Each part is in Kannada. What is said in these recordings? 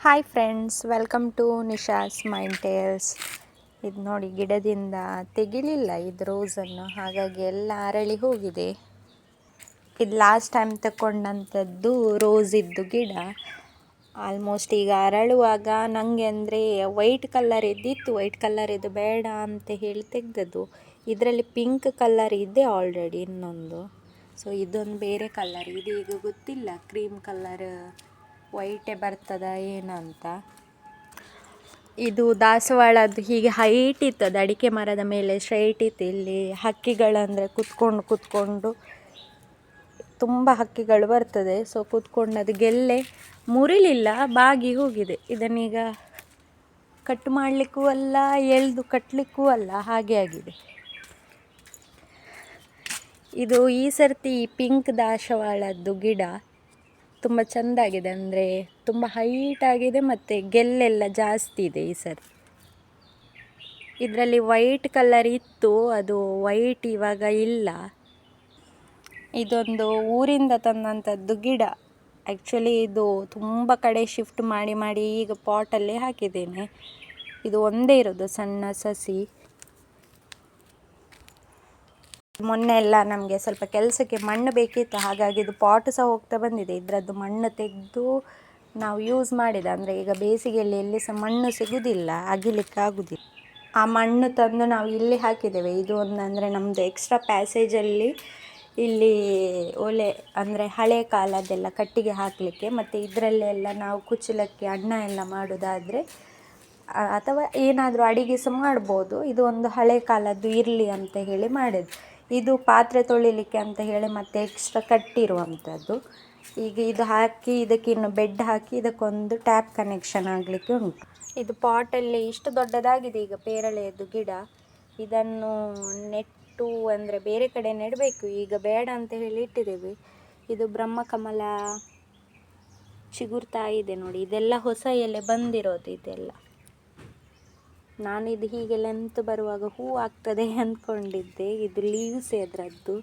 Hi friends, welcome to Nisha's mind tales. ಇದು ನೋಡಿ, ಗಿಡದಿಂದ ತೆಗಿಲಿಲ್ಲ ಇದು ರೋಸನ್ನು, ಹಾಗಾಗಿ ಎಲ್ಲ ಅರಳಿ ಹೋಗಿದೆ. ಇದು ಲಾಸ್ಟ್ ಟೈಮ್ ತಗೊಂಡಂಥದ್ದು ರೋಸ್ ಇದ್ದು ಗಿಡ. ಆಲ್ಮೋಸ್ಟ್ ಈಗ ಅರಳುವಾಗ ನನಗೆ ಅಂದರೆ ವೈಟ್ ಕಲರ್ ಇದ್ದಿತ್ತು, ವೈಟ್ ಕಲರ್ ಇದು ಬೇಡ ಅಂತ ಹೇಳಿ ತೆಗೆದದ್ದು. ಇದರಲ್ಲಿ ಪಿಂಕ್ ಕಲರ್ ಇದೆ ಆಲ್ರೆಡಿ ಇನ್ನೊಂದು. ಸೊ ಇದೊಂದು ಬೇರೆ ಕಲರ್, ಇದು ಈಗ ಗೊತ್ತಿಲ್ಲ ಕ್ರೀಮ್ ಕಲರ್ ವೈಟೇ ಬರ್ತದ ಏನಂತ. ಇದು ದಾಸವಾಳದ್ದು ಹೀಗೆ ಹೈಟ್ ಇತ್ತದು, ಅಡಿಕೆ ಮರದ ಮೇಲೆ ಸ್ಟ್ರೈಟ್ ಇತ್ತು. ಇಲ್ಲಿ ಹಕ್ಕಿಗಳಂದರೆ ಕೂತ್ಕೊಂಡು ತುಂಬ ಹಕ್ಕಿಗಳು ಬರ್ತದೆ. ಸೊ ಕೂತ್ಕೊಂಡು ಅದು ಗೆಲ್ಲೆ ಮುರಿಲಿಲ್ಲ, ಬಾಗಿ ಹೋಗಿದೆ. ಇದನ್ನೀಗ ಕಟ್ ಮಾಡಲಿಕ್ಕೂ ಅಲ್ಲ, ಎಳೆದು ಕಟ್ಟಲಿಕ್ಕೂ ಅಲ್ಲ, ಹಾಗೆ ಆಗಿದೆ. ಇದು ಈ ಸರ್ತಿ ಪಿಂಕ್ ದಾಸವಾಳದ್ದು ಗಿಡ ತುಂಬ ಚೆಂದಾಗಿದೆ, ಅಂದರೆ ತುಂಬ ಹೈಟ್ ಆಗಿದೆ ಮತ್ತು ಗೆಲ್ಲೆಲ್ಲ ಜಾಸ್ತಿ ಇದೆ ಈ ಸರ್ತಿ. ಇದರಲ್ಲಿ ವೈಟ್ ಕಲರ್ ಇತ್ತು, ಅದು ವೈಟ್ ಇವಾಗ ಇಲ್ಲ. ಇದೊಂದು ಊರಿಂದ ತಂದಂಥದ್ದು ಗಿಡ. ಆ್ಯಕ್ಚುಲಿ ಇದು ತುಂಬ ಕಡೆ ಶಿಫ್ಟ್ ಮಾಡಿ ಈಗ ಪಾಟಲ್ಲೇ ಹಾಕಿದ್ದೇನೆ. ಇದು ಒಂದೇ ಇರೋದು ಸಣ್ಣ ಸಸಿ. ಮೊನ್ನೆ ಎಲ್ಲ ನಮಗೆ ಸ್ವಲ್ಪ ಕೆಲಸಕ್ಕೆ ಮಣ್ಣು ಬೇಕಿತ್ತು, ಹಾಗಾಗಿ ಇದು ಪಾಟ್ ಸಹ ಹೋಗ್ತಾ ಬಂದಿದೆ. ಇದರದ್ದು ಮಣ್ಣು ತೆಗೆದು ನಾವು ಯೂಸ್ ಮಾಡಿದ, ಅಂದರೆ ಈಗ ಬೇಸಿಗೆಯಲ್ಲಿ ಎಲ್ಲಿ ಸಹ ಮಣ್ಣು ಸಿಗೋದಿಲ್ಲ, ಅಗಿಲಿಕ್ಕೆ ಆಗೋದಿಲ್ಲ. ಆ ಮಣ್ಣು ತಂದು ನಾವು ಇಲ್ಲಿ ಹಾಕಿದ್ದೇವೆ. ಇದು ಒಂದು ಅಂದರೆ ನಮ್ಮದು ಎಕ್ಸ್ಟ್ರಾ ಪ್ಯಾಸೇಜಲ್ಲಿ ಇಲ್ಲಿ ಒಲೆ, ಅಂದರೆ ಹಳೆ ಕಾಲದ್ದೆಲ್ಲ ಕಟ್ಟಿಗೆ ಹಾಕಲಿಕ್ಕೆ, ಮತ್ತು ಇದರಲ್ಲೆಲ್ಲ ನಾವು ಕುಚ್ಚಲಕ್ಕಿ ಅನ್ನ ಎಲ್ಲ ಮಾಡೋದಾದರೆ ಅಥವಾ ಏನಾದರೂ ಅಡಿಗೆ ಸಹ ಮಾಡ್ಬೋದು. ಇದು ಒಂದು ಹಳೆ ಕಾಲದ್ದು ಇರಲಿ ಅಂತ ಹೇಳಿ ಮಾಡಿದ್ದು. ಇದು ಪಾತ್ರೆ ತೊಳಿಲಿಕ್ಕೆ ಅಂತ ಹೇಳಿ ಮತ್ತೆ ಎಕ್ಸ್ಟ್ರಾ ಕಟ್ಟಿರುವಂಥದ್ದು. ಈಗ ಇದು ಹಾಕಿ ಇದಕ್ಕೆ ಇನ್ನು ಬೆಡ್ ಹಾಕಿ ಇದಕ್ಕೊಂದು ಟ್ಯಾಪ್ ಕನೆಕ್ಷನ್ ಆಗಲಿಕ್ಕೆ ಉಂಟು. ಇದು ಪಾಟಲ್ಲಿ ಇಷ್ಟು ದೊಡ್ಡದಾಗಿದೆ ಈಗ ಪೇರಳೆಯದ್ದು ಗಿಡ. ಇದನ್ನು ನೆಟ್ಟು ಅಂದರೆ ಬೇರೆ ಕಡೆ ನೆಡಬೇಕು, ಈಗ ಬೇಡ ಅಂತ ಹೇಳಿ ಇಟ್ಟಿದ್ದೇವೆ. ಇದು ಬ್ರಹ್ಮಕಮಲ ಚಿಗುರ್ತಾ ಇದೆ ನೋಡಿ, ಇದೆಲ್ಲ ಹೊಸ ಎಲೆ ಬಂದಿರೋದು ಇದೆಲ್ಲ. ನಾನಿದು ಹೀಗೆ ಲೆಂತ್ ಬರುವಾಗ ಹೂ ಆಗ್ತದೆ ಅಂದ್ಕೊಂಡಿದ್ದೆ, ಇದು ಲೀವ್ಸೇ ಅದರದ್ದು.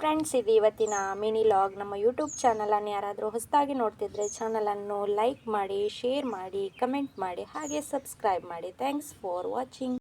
ಫ್ರೆಂಡ್ಸ್, ಇದು ಇವತ್ತಿನ ಮಿನಿ ಲಾಗ್. ನಮ್ಮ ಯೂಟ್ಯೂಬ್ ಚಾನಲನ್ನು ಯಾರಾದರೂ ಹೊಸದಾಗಿ ನೋಡ್ತಿದ್ರೆ ಚಾನಲನ್ನು ಲೈಕ್ ಮಾಡಿ, ಶೇರ್ ಮಾಡಿ, ಕಮೆಂಟ್ ಮಾಡಿ, ಹಾಗೆ ಸಬ್ಸ್ಕ್ರೈಬ್ ಮಾಡಿ. Thanks for watching.